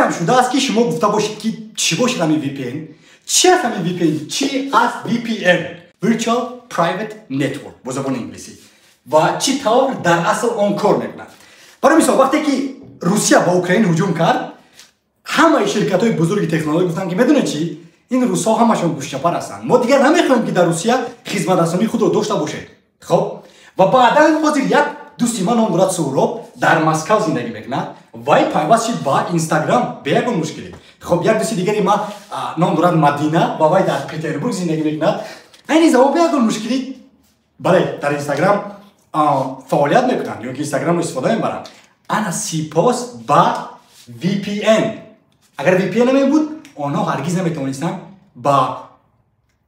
باورم شده است که شما گفته باشید که چی باشه همین VPN، چی است همین VPN، چی است VPN Virtual Private Network با زبان انگلیسی و چی طور در اصل آن کار میکنند. برای مثال وقتی که روسیه با اوکراین هجوم کرد، همه شرکت های بزرگ تکنولوژی گفتن که میدونه چی، این روسا همشون گوشت‌چپر هستند، ما دیگر نمیخوایم که در روسیه خدمت رسانی خود رو داشته باشه. خب و بعدا حاضر یک دوستی من نام دارد سهراب در مسکو زندگی میکنه، وای پیوست شد با اینستاگرام به یک مشکلی. خب یک دوستی دیگری ما نام دارد مدینه و وای در پترزبورگ زندگی میکنه، این زمان به یک مشکلی بله در اینستاگرام فعالیت میکنن یا که اینستاگرام رو استفاده میبرن. انا سپاس با VPN. اگر VPN نمی بود آنها هرگز نمیتونستن با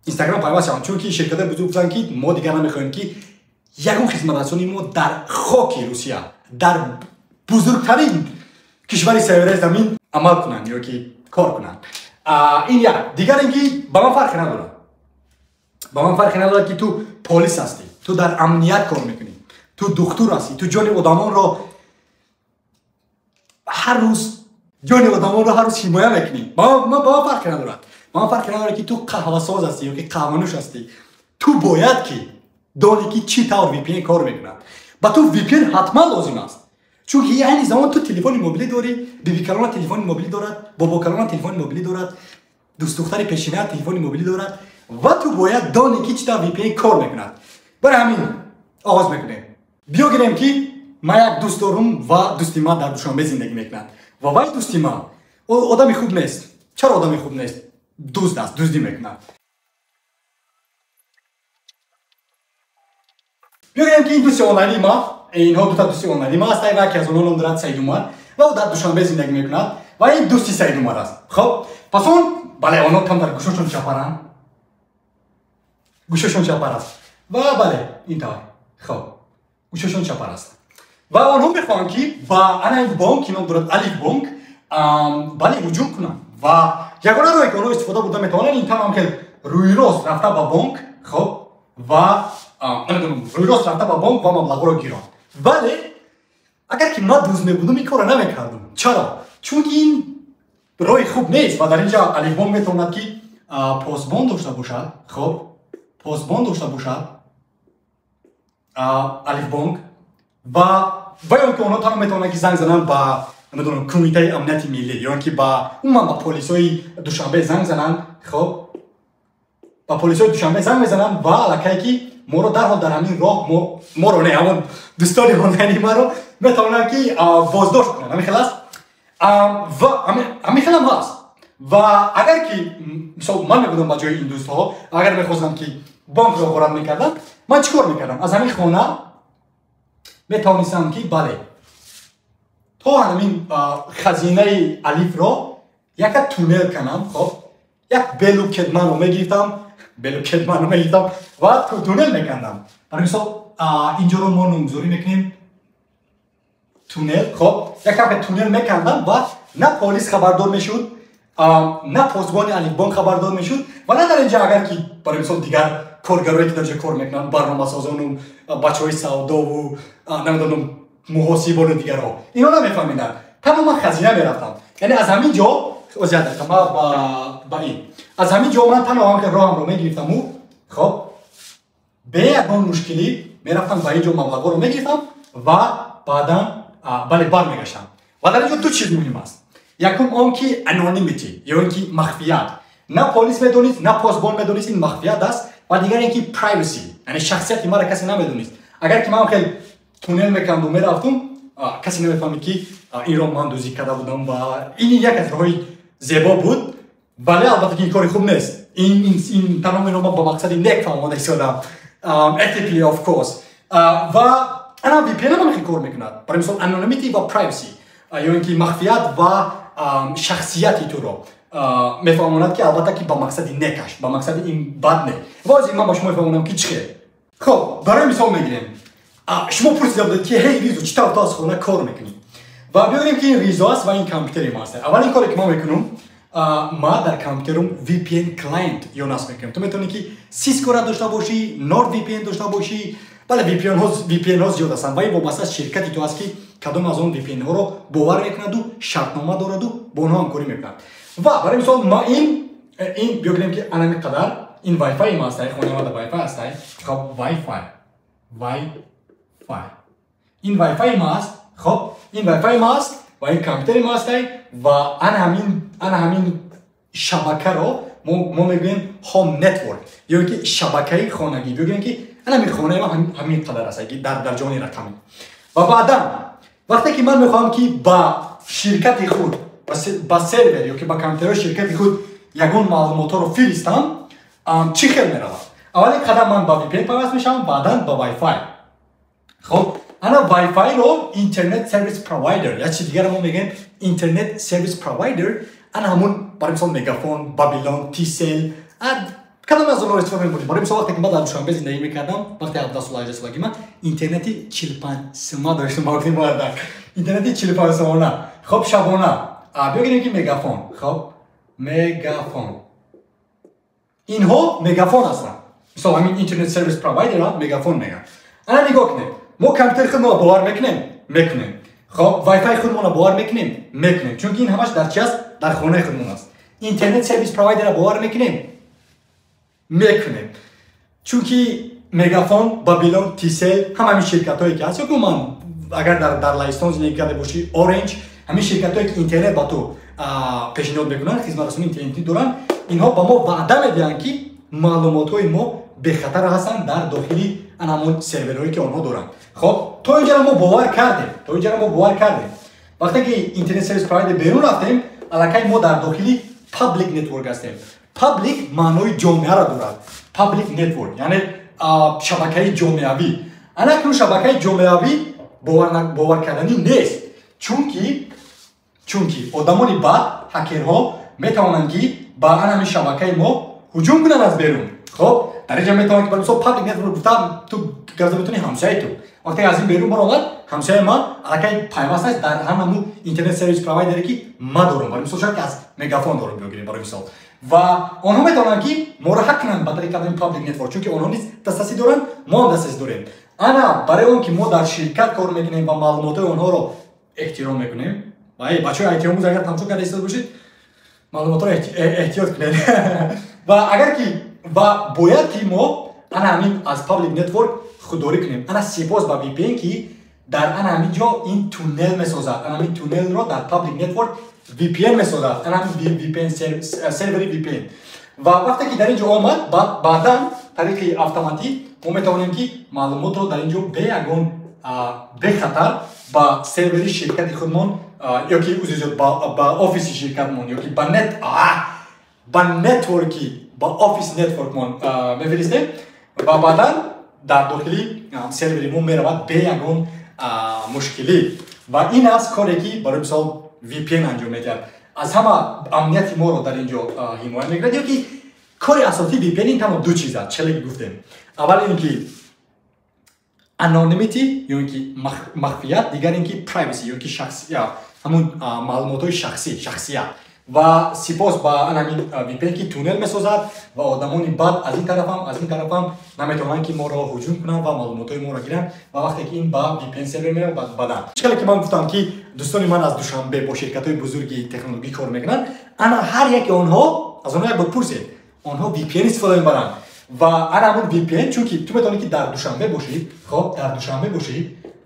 اینستاگرام پیوست شوند، چون که شرکت بزرگ گفتن که ما دیگر نمیخوایم که یگان خدمت رسانی ما در خاک روسیه در بزرگترین کشور سیاره زمین عمل کنند یا که کار کنند. این یک دیگر اینکه با من فرقی نداره، با من فرقی نداره که تو پلیس هستی، تو در امنیت کار میکنی، تو دکتر هستی، تو جان آدمان رو هر روز حمایت میکنی. با من فرقی نداره. با من فرقی نداره که تو قهوه ساز هستی یا که قهوه‌نوش هستی، تو باید که دانی که چی طور VPN کار میکنه. با تو VPN حتما لازم است، چون که یعنی زمان تو تلفن موبیلی داری، بیبی کلان تلفن موبیلی دارد، بابا کلان تلفن موبیلی دارد، دوست دختر پیشینه تلفن موبیلی دارد و تو باید دانی که چی طور VPN کار میکنه. برای همین آغاز میکنیم. بیا گیریم که ما یک دوست دارم و دوستی ما در دوشنبه زندگی میکنه و وای دوستی ما آدمی خوب نیست. چرا آدمی خوب نیست؟ دوست است، دزدی میکنه. بیایم که این دوستی آنلاینی ما، اینها دو تا دوستی آنلاینی ما هستند و یکی از اونها نام دارد سعید عمر و او در دوشنبه زندگی میکند و این دوستی سعید عمر است. خب پس اون بله آنها کم در گوششون چپرن، گوششون چپر است و بله این طور. خب گوششون چپر است و آنها میخوان که با انا یک بانک نام دارد الف بانک بله هجوم کنن و یگانه راهی که آنها استفاده بوده میتونن این تمام که روی راست رفته با بانک. خب و روی راست رفته با بانک و مبلغ رو گیران. ولی اگر که ما دوست نبودم این کار نمیکردم. چرا؟ چون این راه خوب نیست و در اینجا الف بانک میتواند که پاسبان داشته باشد. خب پاسبان داشته باشد الف بانک و اون که آنها تنها میتونن که زنگ زنن با نمیدونم کمیته امنیت ملی یا اینکه با اون با پلیسای دوشنبه زنگ زنن. خب با پلیسای دوشنبه زنگ میزنن و الکی که ما رو در حال در همین راه ما رو نه همون دوستانی آنلاینی ما رو میتونن که بازداشت کنن. همین خلاص و همین خیلی هم هست و اگر که مثلا من میبودم با جای این دوستها اگر میخواستم که بانک رو وارد میکردم من چیکار میکردم؟ از همین خانه میتونستم که بله تا همین خزینه الف رو یک تونل کنم. خب یک بلوکت رو میگیرم و تونل میکندم. برای مثال اینجا رو ما نامگذاری میکنیم تونل. خب یک کم تونل میکندم و نه پلیس خبردار میشد، نه پاسبان الف بانک خبردار میشد و نه در اینجا اگر که برای مثال دیگر کارگرایی که در جا کار میکنن، برنامه‌سازان و بچهای سودا و نمیدونم محاسبان و دیگرها اینا نمیفهمیدن، تمام خزینه میرفتم. یعنی از همین جا زیاده ما با این از همین جا من تنها هم که راهم رو میگرفتم و خب به یکان مشکلی میرفتم با اینجا مبلغ رو میگرفتم و بعدا بله برمیگشتم. و در اینجا دو چیز مهم است. یکم آن که انونیمیتی یا اینکه مخفیت، نه پلیس میدونید نه پاسبان میدونید این مخفیت است و دیگر اینکه پرایوسی یعنی شخصیت ما را کسی نمیدونید. اگر که من خیلی تونل میکردم و میرفتم کسی نمیفهمید که این رو من دزدی کرده بودم و این یک از راههای زیبا بود. ولی البته که این کاری خوب نیست. این تمام اینا ما با مقصد نیک فهمیده شدم ethically of course و انا VPN هم خیلی کار میکنه. برای مثال انونیمیتی و پرایوسی یا اینکه مخفیت و شخصیتی تو رو میفهموند که البته که با مقصد نیکش با مقصد این بد نه. واضح من با شما میفهمونم که چیه. خب برای مثال میگیریم شما پرسیده بودید که هی ریزو چطور تا از خونه کار میکنی و ببینیم که این ریزو است و این کامپیوتر ما است. اولین کاری که ما میکنم ما در کامپیوترم VPN کلاینت یا نصب میکنم. تو میتونی که سیسکو را داشته باشی، نورد VPN داشته باشی. بله VPN ها زیاد هستن و این وابسته از شرکتی تو هست که кадом аз он VPN-ҳоро бовар мекунаду шартнома дораду бо онҳо ҳамкорӣ мекунад. Ва барои мисол ма ин биёгирем ки анами қадар ин Wi-Fi ма ҳастай, хонавада Wi-Fi ҳастай. Хоб Wi-Fi ин Wi-Fi ма аст. Хоб ин Wi-Fi ма аст ва ин компютери ма ҳастай ва ана ҳамин шабакаро мо мегӯем home network ё ки шабакаи хонагӣ. биёгирем ки анами хонаи ма ҳамин қадар аст ки дар ҷони рақамӣ. ва баъдан вақте ки ман мехоҳам ки ба ширкати худ ба сервер ё ки ба компютерҳои ширкати худ ягон маълумотҳоро фиристам, чӣ хел меравад? аввалин қадам ман ба VPN пайваст мешавам, баъдан ба Wi-Fi. Хоб ана Wi-Fi-ро Internet Service Provider я чи дигар мо мегӯем Internet Service Provider, ана ҳамун барои мисол Мегафон, Babylon, T-Cell, кадом аз онҳо истифода мебурдем. барои мисол вақте ки ман дар Душанбе зиндагӣ мекардам, вақте 17 сола 18 солагӣ ман интернети 45 сима доштам ба вақти муаддак. Интернети 45 симона. Хоб шабона биёгирем ки Мегафон. Хоб Мегафон. Инҳо Мегафон ҳастанд. Мисол ҳамин Internet Service Provider Мегафон мегӯям. ана нигоҳ кунед. мо компютери худмонро бовар мекунем? Мекунем. Хоб Wi-Fi худмонро бовар мекунем? Мекунем. Чунки ин ҳамаш дар чи аст? Дар хонаи худмон аст. Internet Service Provider бовар мекунем? Мекунем. Чунки Мегафон, Babylon, T-Cell ҳама ҳамин ширкатҳое ки аст, ё ки ман агар дар Лаҳистон зиндагӣ карда бошӣ, Orange, ҳамин ширкатҳое ки интернет ба ту пешниҳод мекунанд, хизматрасонии интернетӣ доранд, инҳо ба мо ваъда медиҳанд ки маълумотҳои мо бехатар ҳастанд дар дохили анамон серверҳое ки онҳо доранд. Хоб то инҷаро мо бовар кардем. вақте ки Internet Service Provider берун рафтем, аллакай мо дар дохили Public Network ҳастем. Public маънои ҷомеаро дорад. Public Network яъне шабакаи ҷомеавӣ. ана акнун шабакаи ҷомеавӣ бовар карданӣ нест. чунки одамони бад, ҳакерҳо метавонанд ки ба анами шабакаи мо ҳуҷум кунанд аз берун. хоб дар инҷа метавонанд ки ба мисол Public Network гуфтам, ту газа метавони ҳамсояи ту вақте аз ин берун баромад, ҳамсояи ман аллакай пайваст аст дар ҳаману Internet Service Provider ки ма дорам. барои мисол шояд ки аз Мегафон дорам биёгирем барои мисол. ва онҳо метавонанд ки моро ҳак кунанд ба тариқаи Public Network, чунки онҳо низ дастраси доранд, мо ҳам дастрасӣ дорем. ана барои он ки мо дар ширкат кор мекунем ва маълумотҳои онҳоро эҳтиром мекунем. бачаҳои IT-омӯз агар тамошо карда истода бошед, маълумотҳоро эҳтиёт кунед. ва агар ки ва бояд ки мо ана ҳамин аз Public Network худдорӣ кунем. ана сипос ба VPN ки дар ана ҳамин ҷо ин туннел месозад. ана ҳамин туннелро дар Public Network VPN месозад. ана ҳамин VPN сервери VPN. ва вақте ки дар ин ҷо омад, баъдан тариқи автоматик мо метавонем ки маълумотро дар ин ҷо бе ягон бехатар ба сервери ширкати худмон ё ки ба офиси ширкатмон ё ки ба нетворки ба офис нетворкмон мефиристем ва баъдан дар дохили сервери мо меравад бе ягон мушкилӣ. ва ин аст коре ки барои мисол VPN анҷом медиҳад. аз ҳама амнияти моро дар ин ҷо ҳимоя мекунад, ё ки кори асосии VPN ин тамо ду чиз аст. челе ки гуфтем. аввал ин ки anonymity ё ин ки махфият, дигар ин ки privacy ё ки шахсият, ҳамун маълумотҳои шахсият. ва сипос ба анамин VPN ки туннел месозад ва одамони бад аз ин тарафам наметавонанд ки моро ҳуҷум кунанд ва маълумотҳои моро гиранд. ва вақте ки ин ба VPN сервер меравад, баъдан чиқале ки ман гуфтам ки дӯстони ман аз Душанбе бо ширкатҳои бузурги технологӣ кор мекунанд, ана ҳар яке онҳо аз онҳо як бор пурсед, онҳо VPN истифода мебаранд. ва ана ҳамун VPN, чунки ту метавонӣ ки дар Душанбе бошӣ, хоб дар Душанбе бошӣ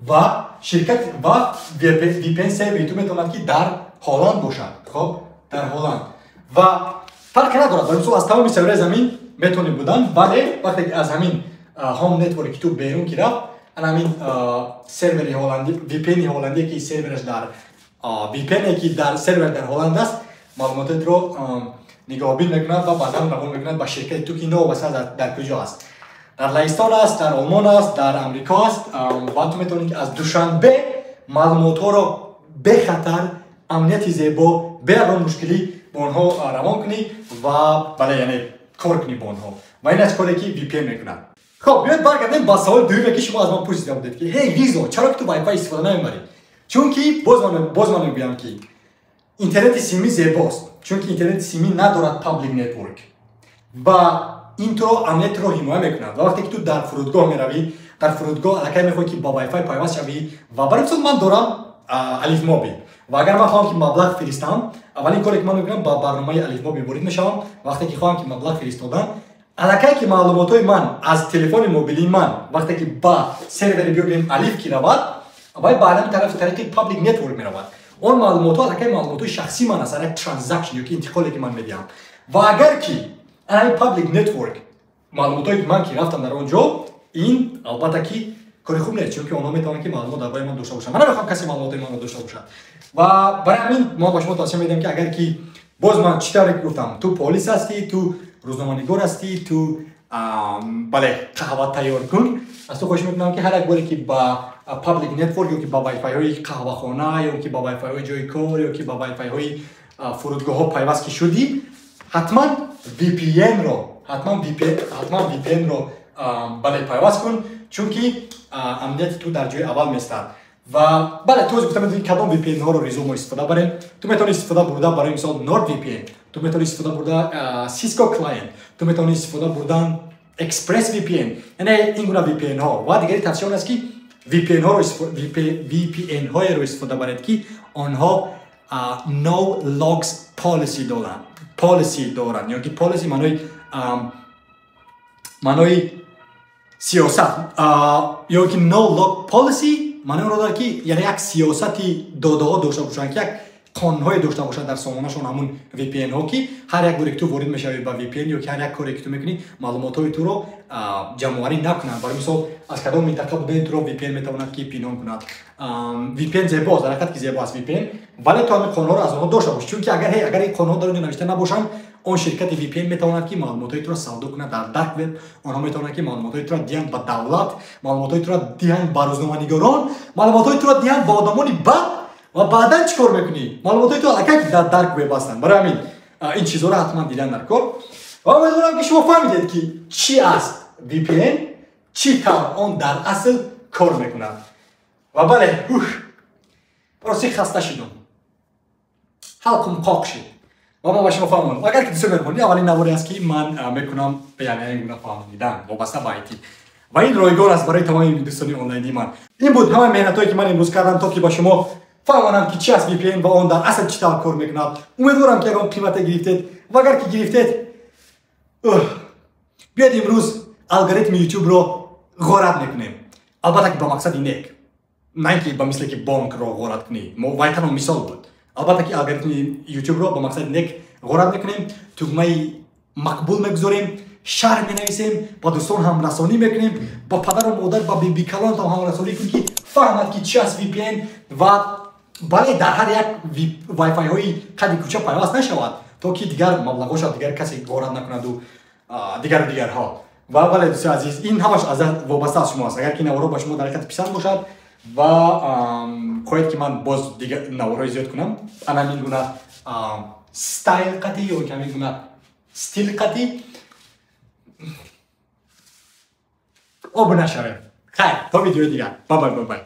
ва ширкат ва VPN сервери ту метавонад ки дар Ҳоланд бошад, хоб дар Ҳоланд. ва фарқе надорад, барои мисол аз тамоми сервери замин метавонӣ будан, вале вақте ки аз ҳамин home network ки ту берун ки рафт, ана ҳамин сервери ҳоландӣ, VPN-и ҳоландие ки сервераш дар VPN-е ки дар сервер дар Ҳоланд аст, маълумотатро нигоҳубин мекунад ва баъдан равон мекунад ба ширкати ту ки новобаста дар куҷо аст. дар Лаҳистон аст, дар Олмон аст, дар Амрико аст. ва ту метавонӣ ки аз Душанбе маълумотҳоро бехатар, амнияти зебо, бе ягон мушкилӣ бо онҳо равон кунӣ ва бале яъне кор кунӣ бо онҳо. ва ин аст коре ки VPN мекунад. хоб биёед баргардем ба саволи дуюме ки шумо аз ман пурсида будед ки ҳей Ризо, чаро ки ту Wi-Fi истифода намебарӣ? чунки боз ман мегӯям ки интернети симӣ зебост, чунки интернети симӣ надорад Public Network ва ин туро амниятро ҳимоя мекунад. ва вақте ки ту дар фурудгоҳ меравӣ, дар фурудгоҳ аллакай мехоҳӣ ки ба Wi-Fi пайваст шавӣ ва барои мисол ман дорам الف موبی و اگر من خواهم که مبلغ فرستم اولین کاری که من میکنم با برنامه الف موبی وارد میشم وقتی که خواهم که مبلغ فرستادم الکی که معلومات من از تلفن موبیلی من وقتی که با سرور بیاریم الف کی رود و بعدا طرف طریق پابلیک نتورک میرود اون معلومات الکی معلومات شخصی من است یک ترانزکشن یا که انتقالی که من میدم و اگر که این پابلیک نتورک معلوماتی که من که رفتم در اونجا این البته که کاری خوب نیست چون که اونها میتونن که معلومات درباره من داشته باشن من نمیخوام کسی معلومات من رو داشته باشه و برای همین ما با شما توصیه میدم که اگر که باز من چطوری گفتم تو پلیس هستی تو روزنامه‌نگار هستی تو بله قهوه تیار کن از تو خوش میکنم که هر یک باری که با پابلیک نتورک یا که با وای فای های قهوه خانه یا که با وای فای های جای کار یا که با وای فای های فرودگاه ها پیوست که شدی حتما VPN رو بله پیوست کن چون که امنیت تو در جای اول میستاد و بله تو گفتم میتونی کدام VPN ها رو ریزوم استفاده بریم تو میتونی استفاده برده برای مثال نورد VPN تو میتونی استفاده برده سیسکو کلاینت تو میتونی استفاده بردن اکسپرس VPN یعنی این گونه VPN ها و دیگری توصیه است که VPN های رو استفاده برید که آنها no logs policy دارن یا که policy معنای سیاست یا که no log policy معنی رو داره که یعنی یک سیاستی داده ها داشته باشن که یک قانون‌های داشته باشن در سامانه‌شون همون VPN ها که هر یک باری که تو وارد میشوی با VPN یا که هر یک کاری که تو میکنی معلومات‌های تو رو جمع‌آوری نکنن برای مثال از کدام منطقه بودن تو رو VPN میتواند که پینون کند VPN زیباست در حقیقت که زیباست VPN ولی تو همین قانون‌ها رو از اونها داشته باش چون که اگر این قانون‌ها در اونجا نوشته نباشن اون شرکت VPN میتواند که معلومات‌های تو رو سودا کنه در دارک وب اونها میتونن که معلومات‌های تو رو دیان با دولت معلومات‌های تو رو دیان با روزنامه‌نگاران معلومات‌های تو رو دیان با آدمانی بد و بعدا چیکار میکنی معلوماتای تو الکی در دارک وب هستن برای همین این چیزا رو حتما دیدن در کار و امیدوارم که شما فهمیدید که چی است VPN چی طور اون در اصل کار میکنه و بله راستی خسته شدم حلقم قاق شد و ما با شما فهموندم اگر که دوست دارید اولین نواری است که من میکنم بیان این گونه فهمیدن وابسته به IT و این رایگان است برای تمام دوستان آنلاینی من این بود همه مهنتایی که من امروز کردم تا که با شما فهمانم که چی است VPN و اون در اصل چطور کار میکند امیدوارم که اگر قیمت گرفتید و اگر که گرفتید بیاید امروز الگوریتم یوتیوب رو غارت میکنیم البته که با مقصد نیک نه اینکه با مثل که بانک رو غارت کنی وایتن مثال بود البته که الگوریتم یوتیوب رو با مقصد نیک غارت میکنیم تگمه مقبول میگذاریم شرح مینویسیم با دوستان هم رسانی میکنیم با پدر و مادر با بیبی کلان هم رسانی کنیم که فهمد که چی است VPN و بله در هر یک وای فای های قد کوچه پیوست نشود تا که دیگر مبلغش دیگر کسی غارت نکند و دیگرها و بله دوستان عزیز این همش از وابسته از شما است اگر که نوارا با شما در حقیقت پسند باشد و خواهید که من باز دیگر نوارای زیاد کنم انا این گونه ستایل قدی یا که همین گونه ستیل قدی آب نشوید خیر تا ویدیو دیگر بای